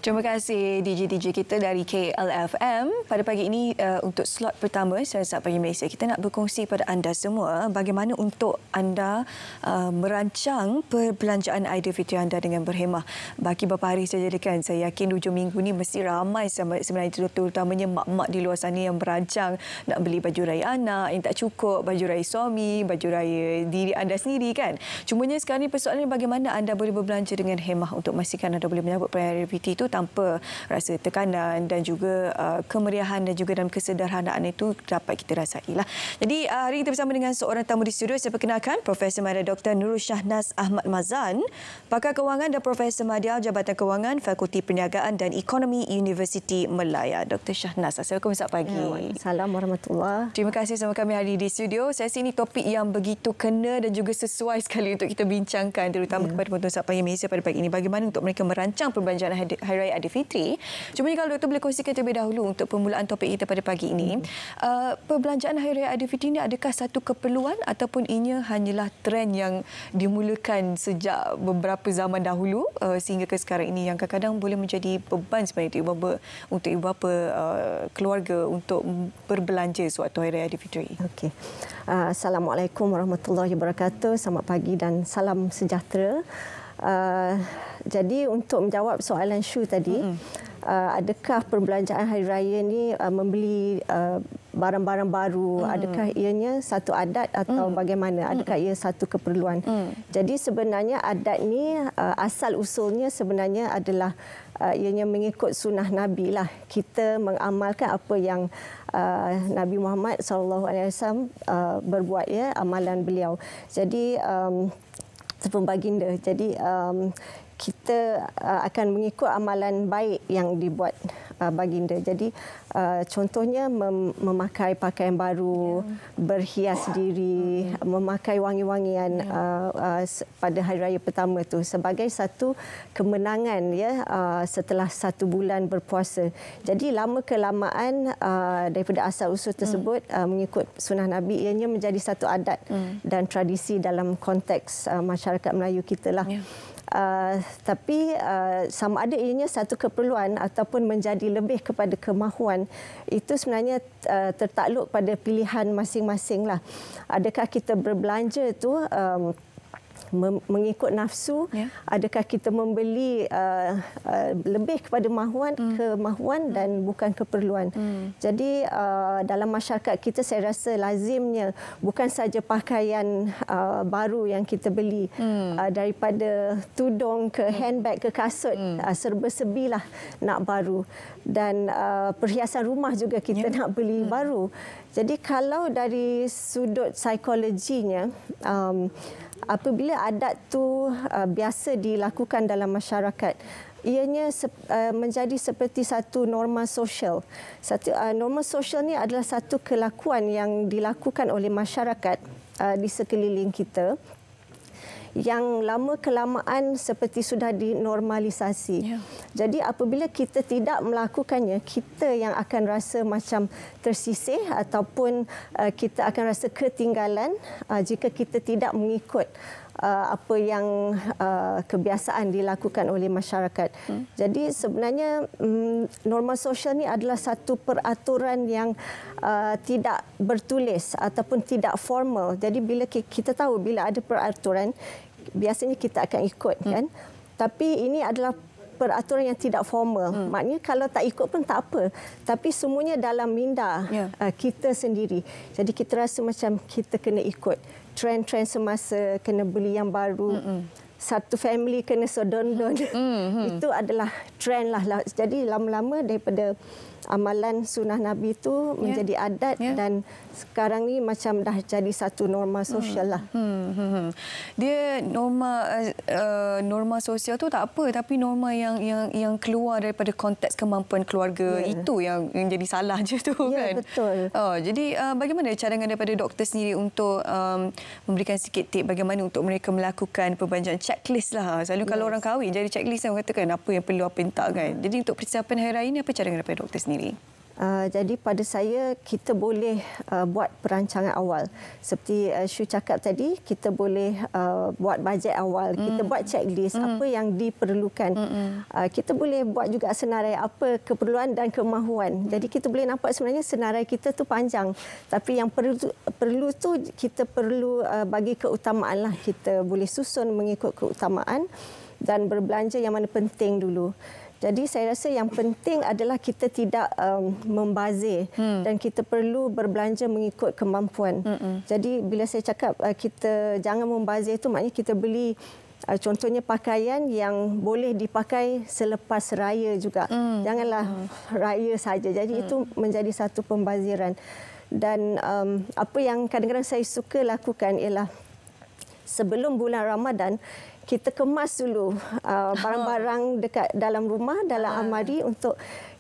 Terima kasih DJ-DJ kita dari KLFM. Pada pagi ini untuk slot pertama Siasat Pagi Malaysia, kita nak berkongsi pada anda semua bagaimana untuk anda merancang perbelanjaan Aidilfitri anda dengan berhemah. Bagi beberapa hari saja kan, saya yakin hujung minggu ni mesti ramai sebenarnya, terutamanya mak-mak di luar sana yang merancang nak beli baju raya anak yang tak cukup, baju raya suami, baju raya diri anda sendiri kan. Cumanya sekarang ni persoalannya bagaimana anda boleh berbelanja dengan hemah untuk memastikan anda boleh menyambut perayaan Aidilfitri itu tanpa rasa tekanan dan juga kemeriahan dan juga dalam kesederhanaan itu dapat kita rasailah. Jadi hari ini kita bersama dengan seorang tamu di studio. Saya perkenalkan Profesor Madya Dr. Nurul Shahnaz Ahmad Mazan, Pakar Kewangan, dan Profesor Madya Jabatan Kewangan Fakulti Perniagaan dan Ekonomi Universiti Melaya. Dr. Shahnaz, assalamualaikum, selamat pagi. Assalamualaikum warahmatullahi. Terima kasih sama kami hari di studio. Saya rasa ini topik yang begitu kena dan juga sesuai sekali untuk kita bincangkan, terutama kepada penonton Siasat Pagi Malaysia pada pagi ini. Bagaimana untuk mereka merancang perbelanjaan Hari Raya Aidilfitri. Cuma kalau doktor boleh kongsikan terlebih dahulu untuk permulaan topik kita pada pagi ini, perbelanjaan Hari Raya Aidilfitri ini adakah satu keperluan ataupun ianya hanyalah trend yang dimulakan sejak beberapa zaman dahulu sehingga ke sekarang ini yang kadang-kadang boleh menjadi beban sebenarnya untuk ibu bapa keluarga untuk berbelanja sewaktu Hari Raya Aidilfitri. Okey. Assalamualaikum warahmatullahi wabarakatuh. Selamat pagi dan salam sejahtera. Jadi untuk menjawab soalan Shu tadi, adakah perbelanjaan hari raya ni membeli barang-barang baru, adakah ianya satu adat atau bagaimana, adakah ia satu keperluan? Jadi sebenarnya adat ni asal usulnya sebenarnya adalah ianya mengikut sunnah Nabi lah. Kita mengamalkan apa yang Nabi Muhammad SAW berbuat, ya, amalan beliau. Jadi ataupun baginda. Jadi kita akan mengikut amalan baik yang dibuat baginda. Jadi contohnya memakai pakaian baru, berhias diri, memakai wangi-wangian pada hari raya pertama tu sebagai satu kemenangan, ya, setelah 1 bulan berpuasa. Jadi lama kelamaan daripada asal usul tersebut mengikut sunnah Nabi, ianya menjadi satu adat dan tradisi dalam konteks masyarakat Melayu kita lah. Tapi sama ada ianya satu keperluan ataupun menjadi lebih kepada kemahuan, itu sebenarnya tertakluk pada pilihan masing-masing lah. Adakah kita berbelanja tu mengikut nafsu, adakah kita membeli lebih kepada kemahuan dan bukan keperluan. Jadi dalam masyarakat kita saya rasa lazimnya bukan saja pakaian baru yang kita beli, daripada tudung ke handbag ke kasut, serba-serbilah nak baru, dan perhiasan rumah juga kita nak beli baru. Jadi kalau dari sudut psikologinya, apabila adat tu biasa dilakukan dalam masyarakat, ianya menjadi seperti satu norma sosial. Norma sosial ni adalah satu kelakuan yang dilakukan oleh masyarakat di sekeliling kita yang lama kelamaan seperti sudah dinormalisasi. Jadi apabila kita tidak melakukannya, kita yang akan rasa macam tersisih ataupun kita akan rasa ketinggalan jika kita tidak mengikut apa yang kebiasaan dilakukan oleh masyarakat. Jadi sebenarnya norma sosial ni adalah satu peraturan yang tidak bertulis ataupun tidak formal. Jadi bila kita tahu bila ada peraturan, biasanya kita akan ikut, kan? Tapi ini adalah peraturan yang tidak formal. Maknanya kalau tak ikut pun tak apa. Tapi semuanya dalam minda kita sendiri. Jadi kita rasa macam kita kena ikut trend-trend semasa, kena beli yang baru. Satu family kena sodondon. Itu adalah trend lah. Jadi lama-lama daripada amalan sunnah Nabi itu menjadi adat dan sekarang ni macam dah jadi satu norma sosial lah. Dia norma sosial tu tak apa, tapi norma yang keluar daripada konteks kemampuan keluarga itu yang jadi salah je tu, kan? Betul. Jadi bagaimana cadangan daripada doktor sendiri untuk memberikan sikit tip bagaimana untuk mereka melakukan perbelanjaan checklist lah. Selalu kalau orang kahwin jadi checklist, orang katakan apa yang perlu, apa yang tak, kan? Jadi untuk persiapan hari raya ni, apa cadangan daripada doktor sendiri? Jadi pada saya kita boleh buat perancangan awal. Seperti Shu cakap tadi, kita boleh buat bajet awal, kita buat checklist apa yang diperlukan. Kita boleh buat juga senarai apa keperluan dan kemahuan. Jadi kita boleh nampak sebenarnya senarai kita tu panjang. Tapi yang perlu tu kita perlu bagi keutamaan lah. Kita boleh susun mengikut keutamaan dan berbelanja yang mana penting dulu. Jadi saya rasa yang penting adalah kita tidak membazir dan kita perlu berbelanja mengikut kemampuan. Jadi bila saya cakap kita jangan membazir itu maknanya kita beli contohnya pakaian yang boleh dipakai selepas raya juga. Janganlah raya saja. Jadi itu menjadi satu pembaziran. Dan apa yang kadang-kadang saya suka lakukan ialah sebelum bulan Ramadan kita kemas dulu barang-barang dekat dalam rumah, dalam almari untuk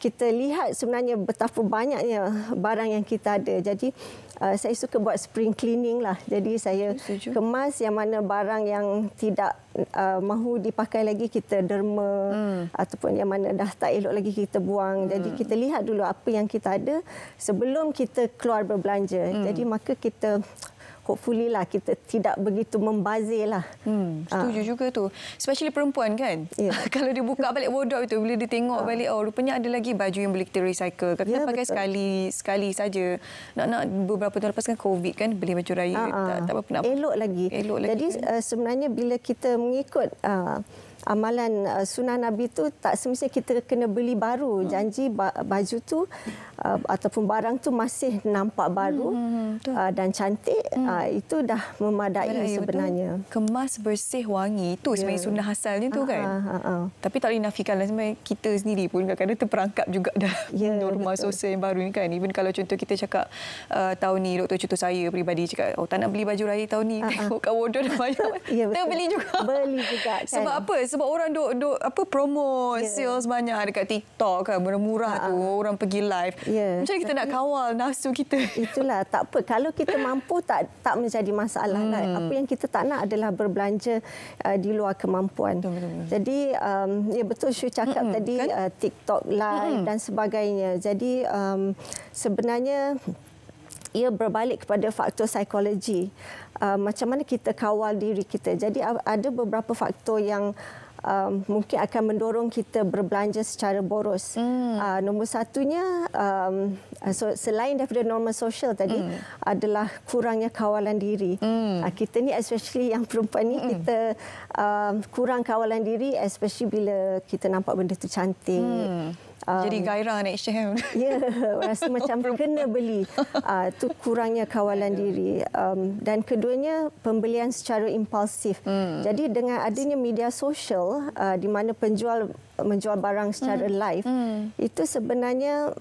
kita lihat sebenarnya betapa banyaknya barang yang kita ada. Jadi saya suka buat spring cleaning lah. Jadi saya kemas yang mana barang yang tidak mahu dipakai lagi kita derma ataupun yang mana dah tak elok lagi kita buang. Jadi kita lihat dulu apa yang kita ada sebelum kita keluar berbelanja. Jadi maka kita hopefully lah kita tidak begitu membazir lah. Setuju juga tu. Especially perempuan kan. Yeah. Kalau dia buka balik wardrobe itu, bila dia tengok balik, oh rupanya ada lagi baju yang boleh kita recycle. Kita pakai sekali saja. Nak beberapa tahun lepas kan COVID kan, beli baju raya. Tak apa nak. Elok lagi. Jadi sebenarnya bila kita mengikut amalan sunnah Nabi tu tak semestinya kita kena beli baru. Janji baju tu ataupun barang tu masih nampak baru dan cantik, itu dah memadai sebenarnya. Betul. Kemas, bersih, wangi itu sebenarnya sunnah asalnya tu kan. Tapi tak boleh nafikanlah sebenarnya kita sendiri pun kadang-kadang terperangkap juga dah norma sosial yang baru ni kan. Even kalau contoh kita cakap tahun ni, doktor contoh saya peribadi cakap tak nak beli baju raya tahun ni, tengok kat wardrobe dah banyak. Kita beli juga. Beli juga kan. Sebab apa? Sebab orang duk promo sales banyak dekat TikTok kan, murah-murah tu, orang pergi live. Macam mana kita nak kawal nafsu kita? Itulah, tak apa. Kalau kita mampu tak menjadi masalah. Apa yang kita tak nak adalah berbelanja di luar kemampuan. Betul. Jadi ya betul Shu cakap tadi kan? TikTok live dan sebagainya. Jadi sebenarnya ia berbalik kepada faktor psikologi. Macam mana kita kawal diri kita. Jadi ada beberapa faktor yang mungkin akan mendorong kita berbelanja secara boros. Nombor satunya, selain daripada norma sosial tadi, adalah kurangnya kawalan diri. Kita ni, especially yang perempuan ni, kita kurang kawalan diri, especially bila kita nampak benda tu cantik. Jadi gairah nak share. Ya, rasa macam kena beli. Itu kurangnya kawalan diri. Dan keduanya, pembelian secara impulsif. Jadi dengan adanya media sosial, di mana penjual menjual barang secara live, itu sebenarnya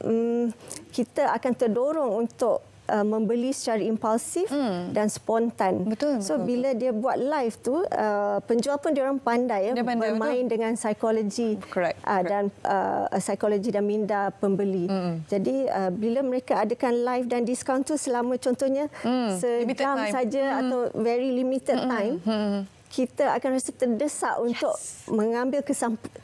kita akan terdorong untuk membeli secara impulsif dan spontan. So bila dia buat live tu, penjual pun dia orang pandai bermain dengan psikologi dan psikologi dan minda pembeli. Jadi bila mereka adakan live dan diskaun tu selama contohnya sejam saja atau very limited time, kita akan rasa terdesak untuk mengambil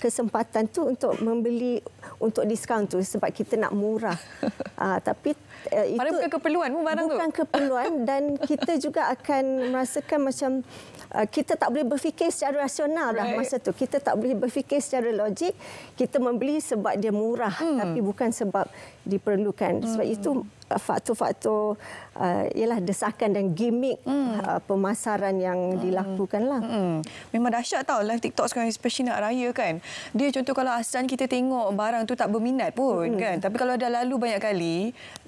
kesempatan tu untuk membeli untuk diskaun tu sebab kita nak murah. Tapi itu bukan keperluan pun barang tu. Bukan keperluan dan kita juga akan merasakan macam kita tak boleh berfikir secara rasional dah masa tu. Kita tak boleh berfikir secara logik. Kita membeli sebab dia murah tapi bukan sebab diperlukan. Sebab itu faktor-faktor ialah desakan dan gimmick pemasaran yang dilakukanlah. Memang dahsyat tau live TikTok sekarang, especially nak raya kan. Dia contoh kalau asal kita tengok barang tu tak berminat pun kan. Tapi kalau dah lalu banyak kali,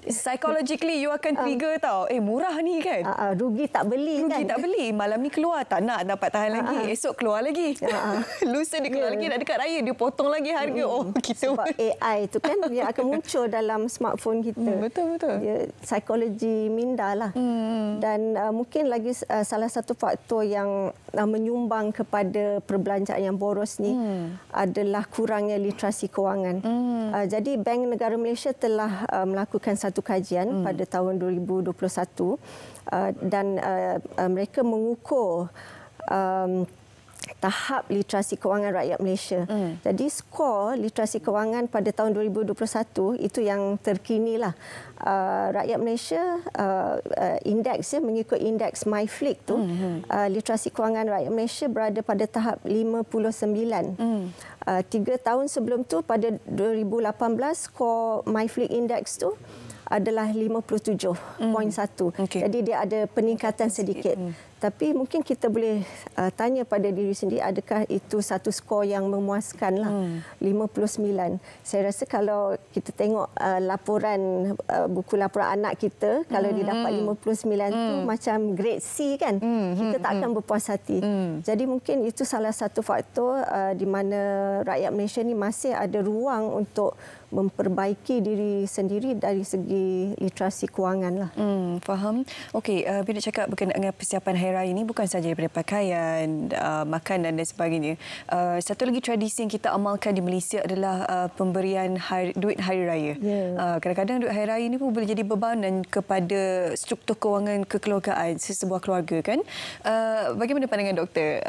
psychologically you akan trigger tau. Murah ni kan. Rugi tak beli kan. Rugi tak beli. Malam ni keluar tak nak dapat tahan lagi. Esok keluar lagi. Lusa dia keluar lagi nak dekat raya dia potong lagi harga. Kita sebab AI tu kan dia akan muncul dalam smartphone kita. Betul. Dia psikologi minda lah. Dan mungkin lagi salah satu faktor yang menyumbang kepada perbelanjaan yang boros ni adalah kurangnya literasi kewangan. Jadi Bank Negara Malaysia telah melakukan satu kajian pada tahun 2021 dan mereka mengukur tahap literasi kewangan rakyat Malaysia. Jadi skor literasi kewangan pada tahun 2021 itu yang terkini lah. Rakyat Malaysia indeks mengikut indeks MyFlick tu literasi kewangan rakyat Malaysia berada pada tahap 59. 3 tahun sebelum tu pada 2018 skor MyFlick index tu adalah 57.1. Okay. Jadi dia ada peningkatan sedikit. Tapi mungkin kita boleh tanya pada diri sendiri, adakah itu satu skor yang memuaskan lah. 59. Saya rasa kalau kita tengok laporan buku laporan anak kita, kalau dia dapat 59 tu macam grade C kan, kita tak akan berpuas hati. Jadi mungkin itu salah satu faktor di mana rakyat Malaysia ni masih ada ruang untuk memperbaiki diri sendiri dari segi literasi kewangan lah. Faham. Okey, bila cakap berkenaan dengan persiapan Hari Raya ini bukan sahaja daripada pakaian, makanan dan sebagainya. Satu lagi tradisi yang kita amalkan di Malaysia adalah pemberian duit Hari Raya. Kadang-kadang duit Hari Raya ini pun boleh jadi bebanan kepada struktur kewangan kekeluargaan sesebuah keluarga kan. Bagaimana pandangan doktor?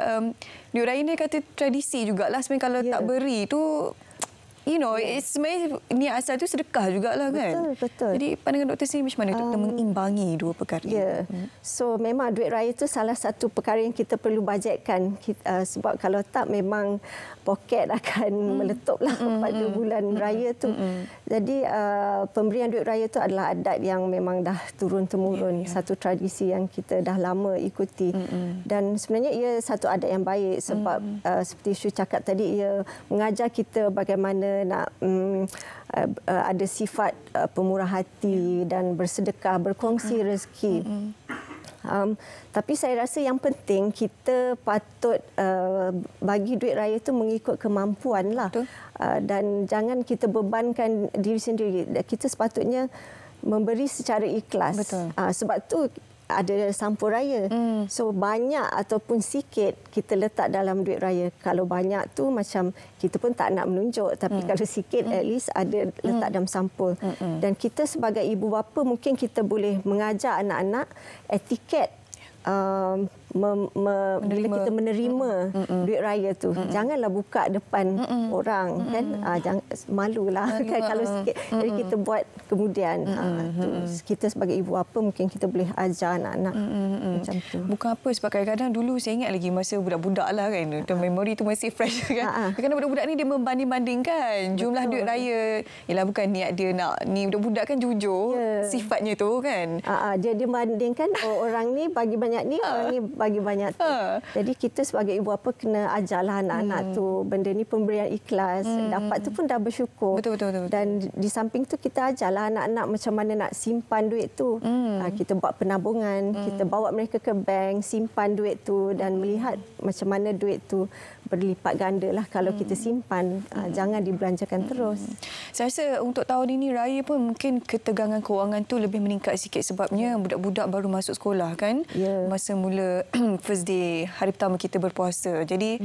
Duit Raya ini kata tradisi jugalah. Sebenarnya kalau tak beri tu sebenarnya niat asal tu sedekah jugalah kan. Betul. Jadi pandangan doktor sendiri macam mana doktor mengimbangi dua perkara ini? So memang duit raya tu salah satu perkara yang kita perlu bajetkan. Sebab kalau tak memang poket akan meletuplah pada bulan raya tu. Jadi pemberian duit raya tu adalah adat yang memang dah turun-temurun. Satu tradisi yang kita dah lama ikuti. Dan sebenarnya ia satu adat yang baik sebab seperti Syu cakap tadi, ia mengajar kita bagaimana nak ada sifat pemurah hati dan bersedekah, berkongsi rezeki. Tapi saya rasa yang penting kita patut bagi duit raya itu mengikut kemampuan lah. Dan jangan kita bebankan diri sendiri. Kita sepatutnya memberi secara ikhlas. Sebab tu ada sampul raya. So banyak ataupun sikit kita letak dalam duit raya. Kalau banyak tu macam kita pun tak nak menunjuk, tapi kalau sikit at least ada letak dalam sampul. Dan kita sebagai ibu bapa mungkin kita boleh mengajar anak-anak etiket bila kita menerima duit raya tu, janganlah buka depan orang kan, jangan malulah kan kalau sikit. Jadi kita buat kemudian kita sebagai ibu bapa mungkin kita boleh ajar anak-anak macam tu. Bukan apa, sebab kadang-kadang dulu saya ingat lagi masa budak-budak lah kan, memori tu masih fresh kan. Kadang-kadang budak-budak ni dia membanding-bandingkan jumlah duit raya. Yalah, bukan niat dia nak ni, budak-budak kan jujur sifatnya tu kan. Dia bandingkan orang ni bagi banyak ni, orang ni bagi banyak tu. Jadi kita sebagai ibu bapa kena ajarlah anak-anak tu benda ni pemberian ikhlas. Dapat tu pun dah bersyukur. Betul. Dan di samping tu kita ajarlah anak-anak macam mana nak simpan duit tu. Kita buat penabungan, kita bawa mereka ke bank, simpan duit tu dan melihat macam mana duit tu berlipat ganda lah kalau kita simpan. Jangan dibelanjakan terus. Saya rasa untuk tahun ini raya pun mungkin ketegangan kewangan tu lebih meningkat sikit sebabnya budak-budak baru masuk sekolah kan. Masa mula first day hari pertama kita berpuasa. Jadi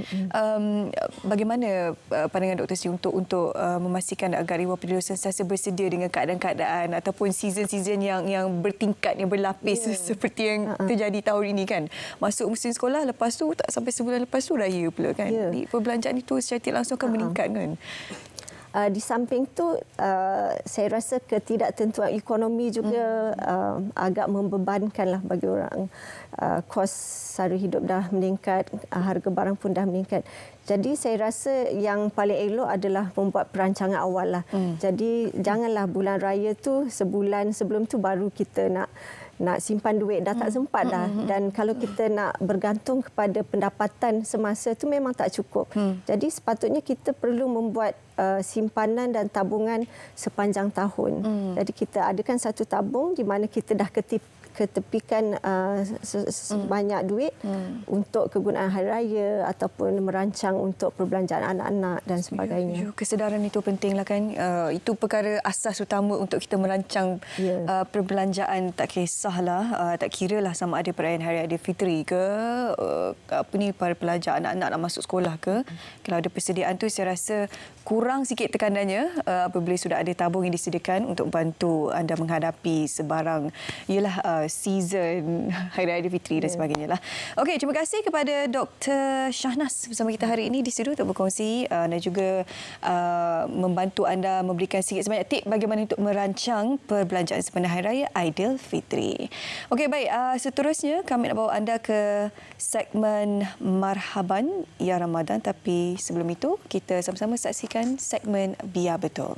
bagaimana pandangan doktor Sri untuk memastikan agar ibu bapa sentiasa bersedia dengan keadaan-keadaan ataupun season-season yang bertingkat, yang berlapis seperti yang terjadi tahun ini kan. Masuk musim sekolah, lepas tu tak sampai sebulan lepas tu raya pula kan. Jadi perbelanjaan itu secara tidak langsung akan meningkat kan. Di samping tu saya rasa ketidaktentuan ekonomi juga agak membebankanlah bagi orang. Kos sara hidup dah meningkat, harga barang pun dah meningkat. Jadi saya rasa yang paling elok adalah membuat perancangan awal lah. Jadi janganlah bulan raya tu sebulan sebelum tu baru kita nak simpan duit, dah tak sempat dah. Dan kalau kita nak bergantung kepada pendapatan semasa tu memang tak cukup. Jadi sepatutnya kita perlu membuat simpanan dan tabungan sepanjang tahun. Jadi kita adakan satu tabung di mana kita dah ketepikan banyak duit untuk kegunaan hari raya ataupun merancang untuk perbelanjaan anak-anak dan sebagainya. Kesedaran itu pentinglah kan. Itu perkara asas utama untuk kita merancang perbelanjaan, tak kisahlah, tak kiralah sama ada perayaan Hari Aidilfitri ke para pelajar anak-anak nak masuk sekolah ke. Kalau ada persediaan tu saya rasa kurang sikit tekanannya apabila sudah ada tabung yang disediakan untuk bantu anda menghadapi sebarang season Hari Raya Aidilfitri dan sebagainya lah. Okey, terima kasih kepada Dr. Shahnas bersama kita hari ini di studio untuk berkongsi dan juga membantu anda memberikan sikit sebanyak tip bagaimana untuk merancang perbelanjaan sempena Hari Raya Aidilfitri. Okey, baik. Seterusnya kami nak bawa anda ke segmen Marhaban Ya Ramadan, tapi sebelum itu kita sama-sama saksikan segmen Biar Betul.